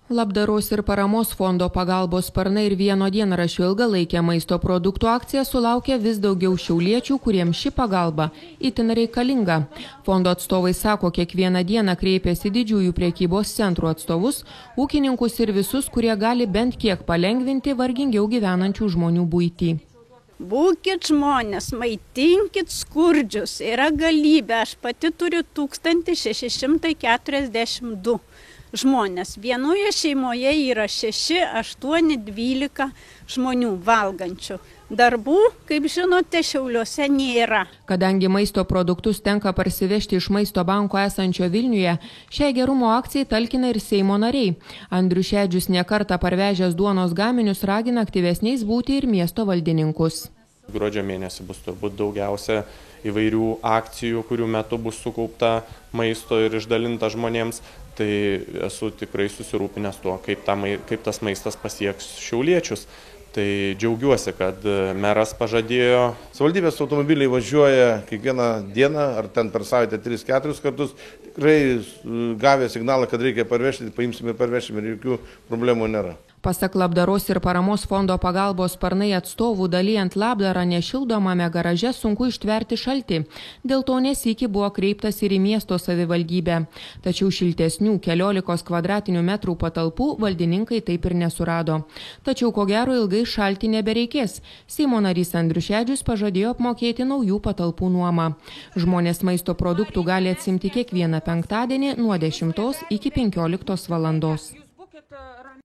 Labdaros ir paramos fondo pagalbos sparnai ir vieno dienraščio ilgalaikė maisto produktų akcija sulaukė vis daugiau šiauliečių, kuriems ši pagalba itin reikalinga. Fondo atstovai sako, kiekvieną dieną kreipiasi didžiųjų prekybos centrų atstovus, ūkininkus ir visus, kurie gali bent kiek palengvinti vargingiau gyvenančių žmonių buitį. Būkit žmonės, maitinkit skurdžius, yra galybė, aš pati turiu 1642 žmonės. Vienoje šeimoje yra 6, 8, 12 žmonių valgančių. Darbų, kaip žinote, Šiauliuose nėra. Kadangi maisto produktus tenka parsivežti iš maisto banko esančio Vilniuje, šiai gerumo akcijai talkina ir Seimo nariai. Andrius Šedžius nekartą parvežęs duonos gaminius ragina aktyvesniais būti ir miesto valdininkus. Gruodžio mėnesį bus turbūt daugiausia įvairių akcijų, kurių metu bus sukaupta maisto ir išdalinta žmonėms. Tai esu tikrai susirūpinęs tuo, kaip tas maistas pasieks šiauliečius. Tai džiaugiuosi, kad meras pažadėjo. Savivaldybės automobiliai važiuoja kiekvieną dieną, ar ten per savaitę 3-4 kartus. Tikrai gavę signalą, kad reikia parvežti, paimsime ir parvešime ir jokių problemų nėra. Pasak Labdaros ir paramos fondo pagalbos sparnai atstovų, dalijant labdarą nešildomame garaže sunku ištverti šaltį. Dėl to nesykį buvo kreiptas ir į miesto savivaldybę. Tačiau šiltesnių 14 kvadratinių metrų patalpų valdininkai taip ir nesurado. Tačiau ko gero ilgai šalti nebereikės. Seimo narys Andrius Šedžius pažadėjo apmokėti naujų patalpų nuomą. Žmonės maisto produktų gali atsimti kiekvieną penktadienį nuo 10 iki 15 valandos.